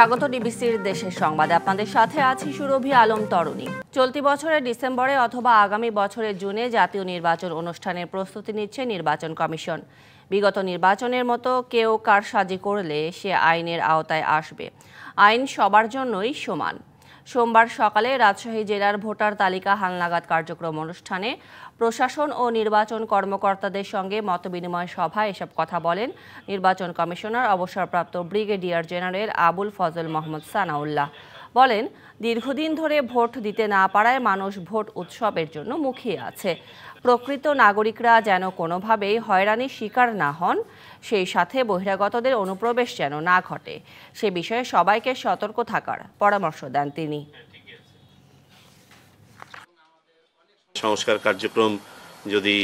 স্বাগত ডিবিসির দেশের সংবাদে আপনাদের সাথে আছি সুরভি আলম তরুণী। চলতি বছরের ডিসেম্বরে অথবা আগামী বছরের জুনে জাতীয় নির্বাচন অনুষ্ঠানের প্রস্তুতি নিচ্ছে নির্বাচন কমিশন। বিগত নির্বাচনের মতো কেউ কারসাজি করলে সে আইনের আওতায় আসবে। আইন সবার জন্যই সমান। সোমবার সকালে রাজশাহী জেলার ভোটার তালিকা হালনাগাদ কার্যক্রম অনুষ্ঠানে প্রশাসন ও নির্বাচন কর্মকর্তাদের সঙ্গে মতবিনিময় সভায় এসব কথা বলেন নির্বাচন কমিশনার অবসরপ্রাপ্ত ব্রিগেডিয়ার জেনারেল আবুল ফজল মোহাম্মদ সানাউল্লাহ। বলেন, দীর্ঘদিন ধরে ভোট দিতে না পারায় মানুষ ভোট উৎসবের জন্য মুখিয়ে আছে। প্রকৃত নাগরিকরা যেন কোনোভাবেই হয়রানির শিকার না হন, সেই সাথে বহিরাগতদের অনুপ্রবেশ যেন না ঘটে, সে বিষয়ে সবাইকে সতর্ক থাকার পরামর্শ দেন তিনি। সংস্কার কার্যক্রম যদি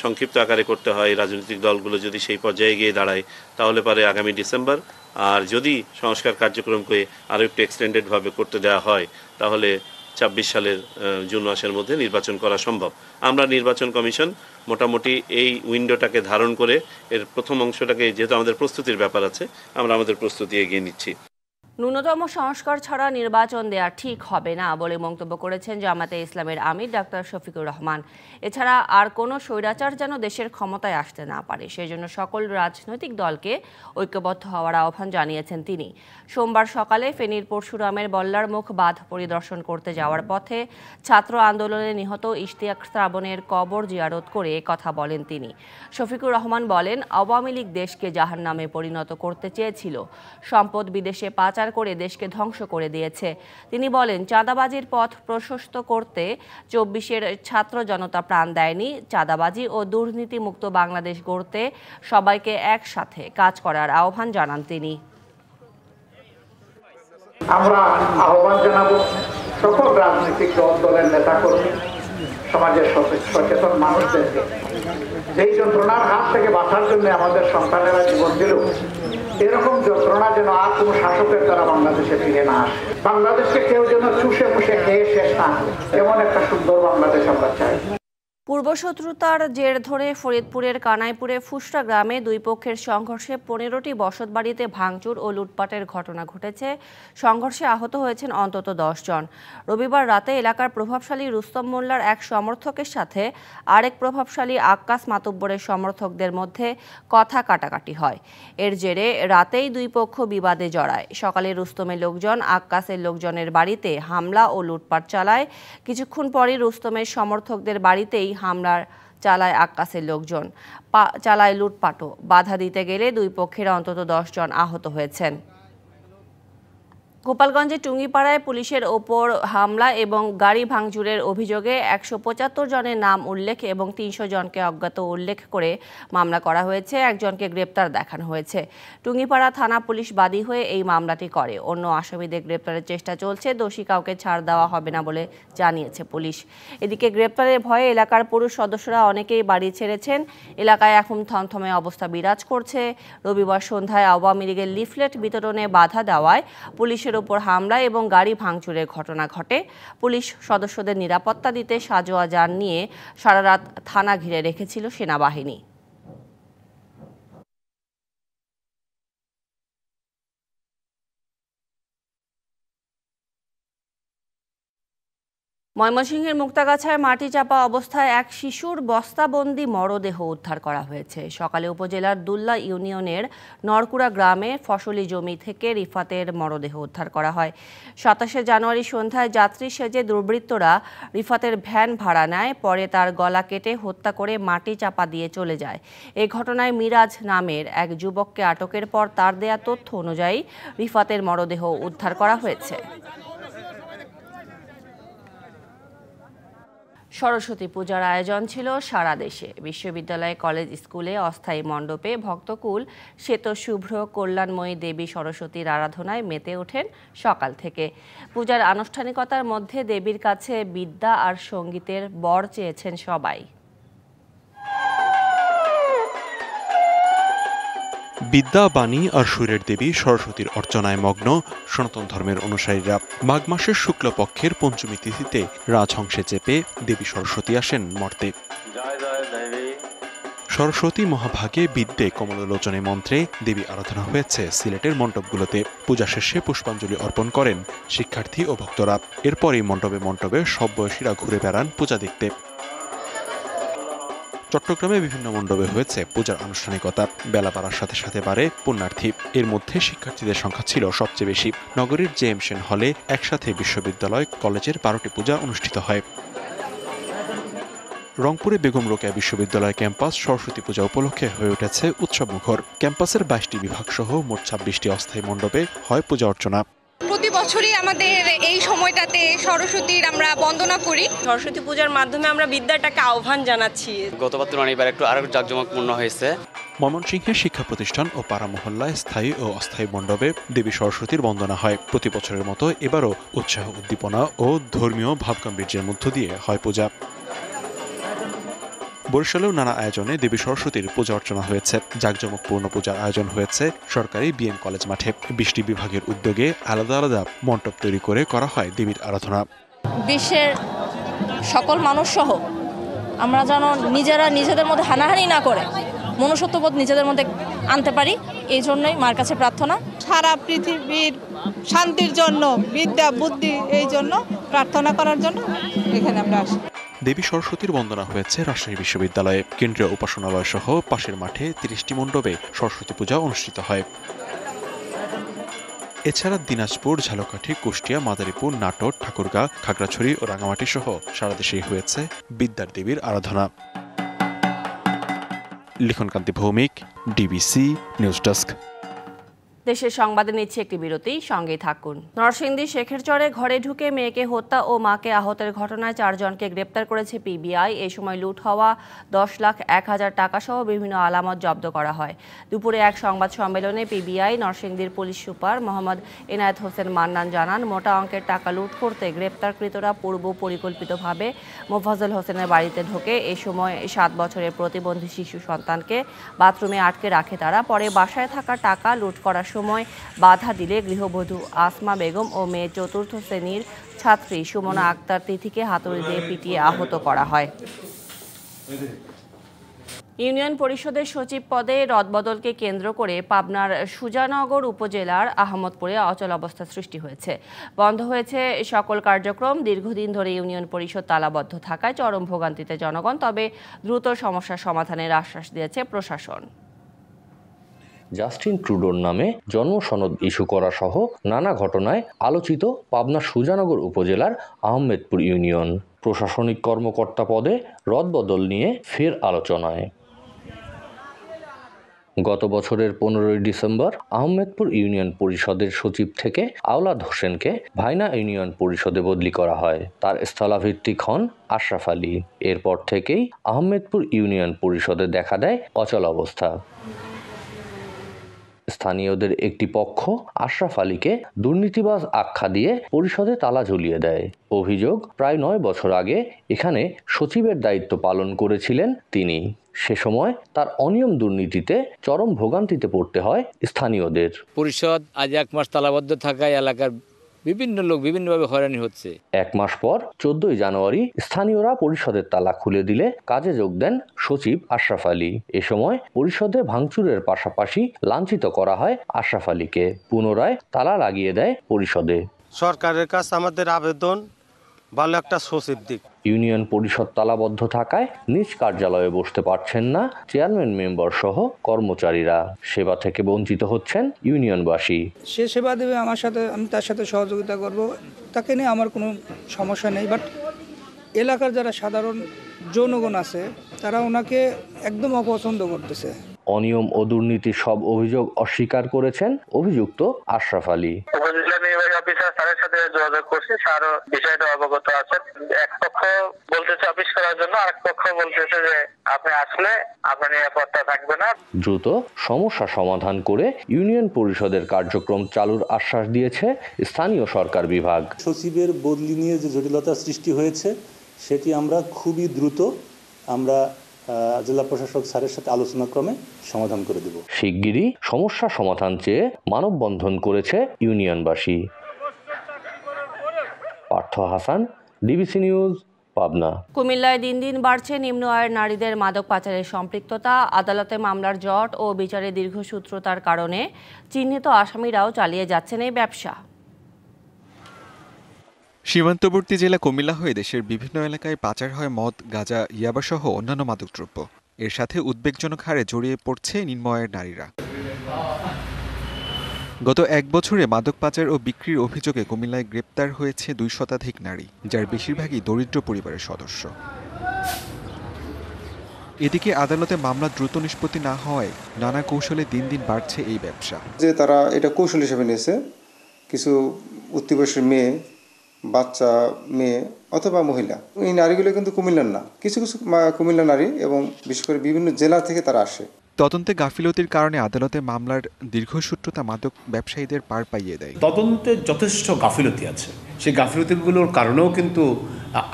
সংক্ষিপ্ত আকারে করতে হয়, রাজনৈতিক দলগুলো যদি সেই পর্যায়ে গিয়ে দাঁড়ায়, তাহলে পারে আগামী ডিসেম্বর। আর যদি সংস্কার কার্যক্রমকে আরও একটু এক্সটেন্ডেডভাবে করতে দেওয়া হয়, তাহলে ২৬ সালের জুন মাসের মধ্যে নির্বাচন করা সম্ভব। আমরা নির্বাচন কমিশন মোটামুটি এই উইন্ডোটাকে ধারণ করে এর প্রথম অংশটাকে, যেহেতু আমাদের প্রস্তুতির ব্যাপার আছে, আমরা আমাদের প্রস্তুতি এগিয়ে নিচ্ছি। ন্যূনতম সংস্কার ছাড়া নির্বাচন দেয়া ঠিক হবে না বলে মন্তব্য করেছেন জামায়াতে ইসলামের আমির ডাক্তার শফিকুর রহমান। এছাড়া আর কোনো স্বৈরাচার যেন দেশের ক্ষমতায় আসতে না পারে, সেজন্য সকল রাজনৈতিক দলকে ঐক্যবদ্ধ হওয়ার আহ্বান জানিয়েছেন তিনি। সোমবার সকালে ফেনীর পরশুরামের বল্লারমুখ বাঁধ পরিদর্শন করতে যাওয়ার পথে ছাত্র আন্দোলনে নিহত ইশতিয়াক শ্রাবণের কবর জিয়ারত করে কথা বলেন তিনি। শফিকুর রহমান বলেন, আওয়ামী লীগ দেশকে জাহান্নামে পরিণত করতে চেয়েছিল, সম্পদ বিদেশে পাচার করে দেশকে ধ্বংস করে দিয়েছে। তিনি বলেন, চাঁদাবাজির পথ প্রশস্ত করতে ২৪-এর ছাত্র জনতা প্রাণ দেয়নি। চাঁদাবাজি ও দুর্নীতি মুক্ত বাংলাদেশ গড়তে সবাইকে একসাথে কাজ করার আহ্বান জানান তিনি। আমরা আহ্বান জানাবো সকল রাজনৈতিক দলের নেতাকর্মী, সমাজের সচেতন মানুষদেরকে, যেই যন্ত্রণার হাত থেকে বাঁচার জন্য আমাদের সন্তানেরা জীবন দিল, এরকম যন্ত্রণা যেন আর কোনো শাসকের দ্বারা বাংলাদেশে ফিরে না আসে। বাংলাদেশকে কেউ যেন চুষে মুষে খেয়ে শেষ না, এমন একটা সুন্দর বাংলাদেশ আমরা চাই। পূর্বশত্রুতার জের ধরে ফরিদপুরের কানাইপুরে ফুসরা গ্রামে দুই পক্ষের সংঘর্ষে ১৫টি বসতবাড়িতে ভাঙচুর ও লুটপাটের ঘটনা ঘটেছে। সংঘর্ষে আহত হয়েছেন অন্তত ১০ জন। রবিবার রাতে এলাকার প্রভাবশালী রুস্তম মোল্লার এক সমর্থকের সাথে আরেক প্রভাবশালী আক্কাস মাতুব্বরের সমর্থকদের মধ্যে কথা কাটাকাটি হয়। এর জেরে রাতেই দুই পক্ষ বিবাদে জড়ায়। সকালে রুস্তমের লোকজন আক্কাসের লোকজনের বাড়িতে হামলা ও লুটপাট চালায়। কিছুক্ষণ পরই রুস্তমের সমর্থকদের বাড়িতেই হামলার চালায় আক্কাসের লোকজন, চালায় লুটপাটও। বাধা দিতে গেলে দুই পক্ষের অন্তত ১০ জন আহত হয়েছেন। গোপালগঞ্জে টুঙ্গিপাড়ায় পুলিশের ওপর হামলা এবং গাড়ি ভাঙচুরের অভিযোগে ১৭৫ জনের নাম উল্লেখ এবং ৩০০ জনকে অজ্ঞাত উল্লেখ করে মামলা করা হয়েছে। একজনকে গ্রেপ্তার দেখানো হয়েছে। টুঙ্গিপাড়া থানা পুলিশ বাদী হয়ে এই মামলাটি করে। অন্য আসামিদের গ্রেপ্তারের চেষ্টা চলছে। দোষী কাউকে ছাড় দেওয়া হবে না বলে জানিয়েছে পুলিশ। এদিকে গ্রেপ্তারের ভয়ে এলাকার পুরুষ সদস্যরা অনেকেই বাড়ি ছেড়েছেন। এলাকায় এখন থমথমে অবস্থা বিরাজ করছে। রবিবার সন্ধ্যায় আওয়ামী লীগের লিফলেট বিতরণে বাধা দেওয়ায় পুলিশের উপর হামলা এবং গাড়ি ভাঙচুরের ঘটনা ঘটে। পুলিশ সদস্যদের নিরাপত্তা দিতে সাজোয়া যান নিয়ে সারা রাত থানা ঘিরে রেখেছিল সেনাবাহিনী। ময়মনসিংহের মুক্তাগাছায় মাটি চাপা অবস্থায় এক শিশুর বস্তাবন্দি মরদেহ উদ্ধার করা হয়েছে। সকালে উপজেলার দুল্লা ইউনিয়নের নরকুড়া গ্রামে ফসলি জমি থেকে রিফাতের মরদেহ উদ্ধার করা হয়। ২৭শে জানুয়ারি সন্ধ্যায় যাত্রী সেজে দুর্বৃত্তরা রিফাতের ভ্যান ভাড়া নেয়, পরে তার গলা কেটে হত্যা করে মাটি চাপা দিয়ে চলে যায়। এই ঘটনায় মিরাজ নামের এক যুবককে আটকের পর তার দেয়া তথ্য অনুযায়ী রিফাতের মরদেহ উদ্ধার করা হয়েছে। সরস্বতী পূজার আয়োজন ছিল সারা দেশে। বিশ্ববিদ্যালয়, কলেজ, স্কুলে অস্থায়ী মণ্ডপে ভক্তকুল শ্বেত শুভ্র কল্যাণময়ী দেবী সরস্বতীর আরাধনায় মেতে ওঠেন সকাল থেকে। পূজার আনুষ্ঠানিকতার মধ্যে দেবীর কাছে বিদ্যা আর সঙ্গীতের বর চেয়েছেন সবাই। বিদ্যা, বাণী আর সুরের দেবী সরস্বতীর অর্চনায় মগ্ন সনাতন ধর্মের অনুসারীরা। মাঘ মাসের শুক্লপক্ষের পঞ্চমী তিথিতে রাজহংসে চেপে দেবী সরস্বতী আসেন মর্তে। সরস্বতী মহাভাগে বিদ্যে কমলোলোচনে মন্ত্রে দেবী আরাধনা হয়েছে সিলেটের মণ্ডপগুলোতে। পূজা শেষে পুষ্পাঞ্জলি অর্পণ করেন শিক্ষার্থী ও ভক্তরা। এরপরই মণ্ডপে মণ্ডপে সব বয়সীরা ঘুরে বেড়ান পূজা দেখতে। চট্টগ্রামে বিভিন্ন মণ্ডপে হয়েছে পূজার আনুষ্ঠানিকতা। বেলা বাড়ার সাথে সাথে বাড়ে পুণ্যার্থী। এর মধ্যে শিক্ষার্থীদের সংখ্যা ছিল সবচেয়ে বেশি। নগরীর জেএম সেন হলে একসাথে বিশ্ববিদ্যালয় কলেজের 12টি পূজা অনুষ্ঠিত হয়। রংপুরে বেগম রোকেয়া বিশ্ববিদ্যালয় ক্যাম্পাস সরস্বতী পূজা উপলক্ষে হয়ে উঠেছে উৎসবমুখর। ক্যাম্পাসের 22টি বিভাগ সহ মোট 26টি অস্থায়ী মণ্ডপে হয় পূজা অর্চনা। প্রতি বছরই আমাদের এই সময়টাতে সরস্বতীর আমরা বন্দনা করি। সরস্বতী পূজার মাধ্যমে আমরা বিদ্যাটাকে আহ্বান জানাচ্ছি। গতবার তুলনায় এবার একটু আরো জাঁকজমকপূর্ণ হয়েছে। ময়মনসিংহের শিক্ষা প্রতিষ্ঠান ও পাড়া মহল্লায় স্থায়ী ও অস্থায়ী মণ্ডপে দেবী সরস্বতীর বন্দনা হয়। প্রতি বছরের মতো এবারও উৎসাহ উদ্দীপনা ও ধর্মীয় ভাবগাম্ভীর্যের মধ্য দিয়ে হয় পূজা। বরিশালেও নানা আয়োজনে দেবী সরস্বতীর পূজা অর্চনা হয়েছে। জাঁকজমকপূর্ণ পূজার আয়োজন হয়েছে সরকারি বিএম কলেজ মাঠে। 20টি বিভাগের উদ্যোগে আলাদা আলাদা মণ্ডপ তৈরি করে করা হয় দেবীর আরাধনা। বিশ্বের সকল মানুষ সহ আমরা যেন নিজেরা নিজেদের মধ্যে হানাহানি না করে মনুষ্যত্ববোধ নিজেদের মধ্যে আনতে পারি, এই জন্যই মার কাছে প্রার্থনা। সারা পৃথিবীর শান্তির জন্য, বিদ্যা বুদ্ধি এই জন্য প্রার্থনা করার জন্য এখানে আমরা আসি। দেবী সরস্বতীর বন্দনা হয়েছে রাজশাহী বিশ্ববিদ্যালয়ে। কেন্দ্রীয় উপাসনালয় সহ পাশের মাঠে 30টি মণ্ডপে সরস্বতী পূজা অনুষ্ঠিত হয়। এছাড়া দিনাজপুর, ঝালকাঠি, কুষ্টিয়া, মাদারীপুর, নাটোর, ঠাকুরগাঁ, খাগড়াছড়ি ও রাঙামাটি সহ সারা দেশেই হয়েছে বিদ্যার দেবীর আরাধনা। লিখনকান্তি ভৌমিক, ডিবিসি নিউজ ডেস্ক। দেশের সংবাদে নিচ্ছে একটি বিরতি, সঙ্গেই থাকুন। নরসিংদী শেখেরচরে ঘরে ঢুকে মেয়েকে হত্যা ও মাকে আহতের ঘটনায় 4 জনকে গ্রেপ্তার করেছে পিবিআই। এই সময় লুট হওয়া 10,01,000 টাকা সহ বিভিন্ন আলামত জব্দ করা হয়। দুপুরে এক সংবাদ সম্মেলনে পিবিআই নরসিংদীর পুলিশ সুপার মোহাম্মদ এনায়েত হোসেন মান্নান জানান, মোটা অঙ্কের টাকা লুট করতে গ্রেপ্তারকৃতরা পূর্ব পরিকল্পিতভাবে মোফাজ্জল হোসেনের বাড়িতে ঢোকে। এ সময় 7 বছরের প্রতিবন্ধী শিশু সন্তানকে বাথরুমে আটকে রাখে তারা। পরে বাসায় থাকা টাকা লুট করার সময় বাধা দিলে গৃহবধূ আসমা বেগম ও মেয়ে 4র্থ শ্রেণীর ছাত্রী সুমনা আক্তার তিথিকে হাতুড়ি দিয়ে পিটিয়ে আহত করা হয়। ইউনিয়ন পরিষদের সচিব পদে রদবদলকে কেন্দ্র করে পাবনার সুজানগর উপজেলার আহমদপুরে অচল অবস্থা সৃষ্টি হয়েছে। বন্ধ হয়েছে সকল কার্যক্রম। দীর্ঘদিন ধরে ইউনিয়ন পরিষদ তালাবদ্ধ থাকায় চরম ভোগান্তিতে জনগণ। তবে দ্রুত সমস্যার সমাধানের আশ্বাস দিয়েছে প্রশাসন। জাস্টিন ট্রুডোর নামে জন্মসনদ ইস্যু করা সহ নানা ঘটনায় আলোচিত পাবনা সুজানগর উপজেলার আহমেদপুর ইউনিয়ন। প্রশাসনিক কর্মকর্তা পদে রদবদল নিয়ে ফের আলোচনায়। গত বছরের 15 ডিসেম্বর আহমেদপুর ইউনিয়ন পরিষদের সচিব থেকে আওলাদ হোসেনকে ভাইনা ইউনিয়ন পরিষদে বদলি করা হয়। তার স্থলাভিষিক্ত হন আশরাফ আলী। এরপর থেকেই আহমেদপুর ইউনিয়ন পরিষদে দেখা দেয় অচল অবস্থা। স্থানীয়দের একটি পক্ষ আশরাফ আলীকে দুর্নীতিবাজ আখ্যা দিয়ে পরিষদে তালা ঝুলিয়ে দেয়। অভিযোগ, প্রায় 9 বছর আগে এখানে সচিবের দায়িত্ব পালন করেছিলেন তিনি। সে সময় তার অনিয়ম দুর্নীতিতে চরম ভোগান্তিতে পড়তে হয় স্থানীয়দের। পরিষদ আজ 1 মাস তালাবদ্ধ থাকায় এলাকার বিভিন্ন লোক বিভিন্নভাবে হয়রানি হচ্ছে। 1 মাস পর 14 জানুয়ারি স্থানীয়রা পরিষদের তালা খুলে দিলে কাজে যোগ দেন সচিব আশরাফ আলী। এ সময় পরিষদে ভাঙচুরের পাশাপাশি লাঞ্ছিত করা হয় আশরাফ আলীকে। পুনরায় তালা লাগিয়ে দেয় পরিষদে। সরকারের কাছে আমাদের আবেদন, ভালো একটা সচিব দিক। ইউনিয়ন পরিষদ তালাবদ্ধ থাকায় নিজ কার্যালয়ে বসতে পারছেন না চেয়ারম্যান মেম্বার সহ কর্মচারীরা। সেবা থেকে বঞ্চিত হচ্ছেন ইউনিয়নবাসী। সে সেবা দেবে আমার সাথে, আমি তার সাথে সহযোগিতা করব, তাকে নিয়ে আমার কোনো সমস্যা নেই। বাট এলাকার যারা সাধারণ জনগণ আছে তারা ওনাকে একদম অপছন্দ করতেছে। অনিয়ম ও দুর্নীতির সব অভিযোগ অস্বীকার করেছেন অভিযুক্ত আশরাফ আলী। অফিসার স্যারের সাথে যোগাযোগ করছি, স্যারও বিষয়টা অবগত আছেন। এক পক্ষ বলতেছে অফিস করার জন্য, আরেক পক্ষ বলতেছে যে আপনি আসলে আপনার নিরাপত্তা থাকবে না। দ্রুত সমস্যা সমাধান করে ইউনিয়ন পরিষদের কার্যক্রম চালুর আশ্বাস দিয়েছে স্থানীয় সরকার বিভাগ। সচিবের বদলি নিয়ে যে জটিলতা সৃষ্টি হয়েছে সেটি আমরা খুবই দ্রুত জেলা প্রশাসক স্যারের সাথে আলোচনা ক্রমে সমাধান করে দেব। শিগগিরই সমস্যা সমাধান চেয়ে মানববন্ধন করেছে ইউনিয়নবাসী। Partha Hasan, DBC news, Pabna. কুমিল্লায় দিন দিন বাড়ছে নিম্ন আয়ের নারীদের মাদক পাচারের সম্পৃক্ততা। আদালতে মামলার জট ও বিচারে দীর্ঘসূত্রতার কারণে চিহ্নিত আসামিরাও চালিয়ে যাচ্ছেন এই ব্যবসা। সীমান্তবর্তী জেলা কুমিল্লা হয়ে দেশের বিভিন্ন এলাকায় পাচার হয় মদ, গাঁজা, ইয়াবাসহ অন্যান্য মাদকদ্রব্য। এর সাথে উদ্বেগজনক হারে জড়িয়ে পড়ছে নিম্ন আয়ের নারীরা। গত এক বছরে মাদক পাচার ও বিক্রির অভিযোগে কুমিল্লায় গ্রেপ্তার হয়েছে 2 শতাধিক নারী, যার বেশিরভাগই দরিদ্র পরিবারের সদস্য। এদিকে আদালতে মামলা দ্রুত নিষ্পত্তি না হওয়ায় নানা কৌশলে দিন দিন বাড়ছে এই ব্যবসা। যে তারা এটা কৌশল হিসেবে নিয়েছে, কিছু উঠতি বয়সের মেয়ে, বাচ্চা মেয়ে অথবা মহিলা, এই নারীগুলো কিন্তু কুমিল্লার না, কিছু কিছু কুমিল্লা নারী এবং বিশেষ করে বিভিন্ন জেলা থেকে তারা আসে। তদন্তে গাফিলতির কারণে আদালতে মামলার দীর্ঘসূত্রতা মাদক ব্যবসায়ীদের পার পাইয়ে দেয়। তদন্তে যথেষ্ট গাফিলতি আছে, সেই গাফিলতিগুলোর কারণেও কিন্তু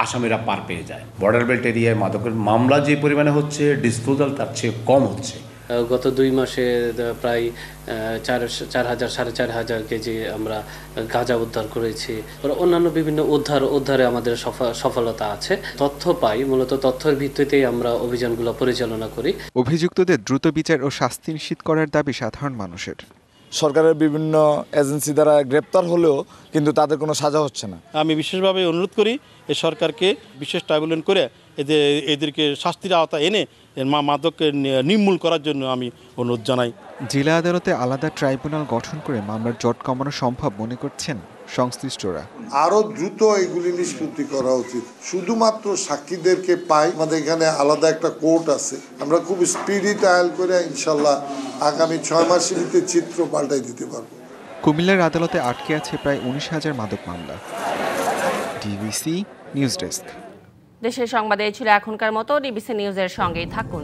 আসামিরা পার পেয়ে যায়। বর্ডার বেল্ট এরিয়ায় মাদকের মামলা যে পরিমাণে হচ্ছে, ডিসপোজাল তার চেয়ে কম হচ্ছে। গত 2 মাসে প্রায় 4,000-4,500 কেজি আমরা গাঁজা উদ্ধার করেছি। অন্যান্য বিভিন্ন উদ্ধারে আমাদের সফলতা আছে। তথ্য পাই, মূলত তথ্যের ভিত্তিতেই আমরা অভিযানগুলো পরিচালনা করি। অভিযুক্তদের দ্রুত বিচার ও শাস্তি নিশ্চিত করার দাবি সাধারণ মানুষের। সরকারের বিভিন্ন এজেন্সি দ্বারা গ্রেপ্তার হলেও কিন্তু তাদের কোনো সাজা হচ্ছে না। আমি বিশেষভাবে অনুরোধ করি এই সরকারকে বিশেষ ট্রাইব্যুনাল করে এদেরকে শাস্তির আওতা এনে মাদককে নির্মূল করার জন্য আমি অনুরোধ জানাই। জেলা আদালতে আলাদা ট্রাইব্যুনাল গঠন করে মামলার জট কমানো সম্ভব মনে করছেন সংশ্লিষ্টরা। আরো দ্রুত এগুলি নিষ্পত্তি করা উচিত। শুধুমাত্র সাক্ষীদেরকে পাই, আমাদের এখানে আলাদা একটা কোর্ট আছে, আমরা খুব স্পিডি ট্রায়াল করে ইনশাল্লাহ আগামী 6 মাসের ভিতরে চিত্র পাল্টাই দিতে পারবো। কুমিল্লার আদালতে আটকে আছে প্রায় 19,000 মাদক মামলা। DBC news desk. দেশের সংবাদে ছিল এখনকার মতো। ডিবিসি নিউজের সঙ্গেই থাকুন।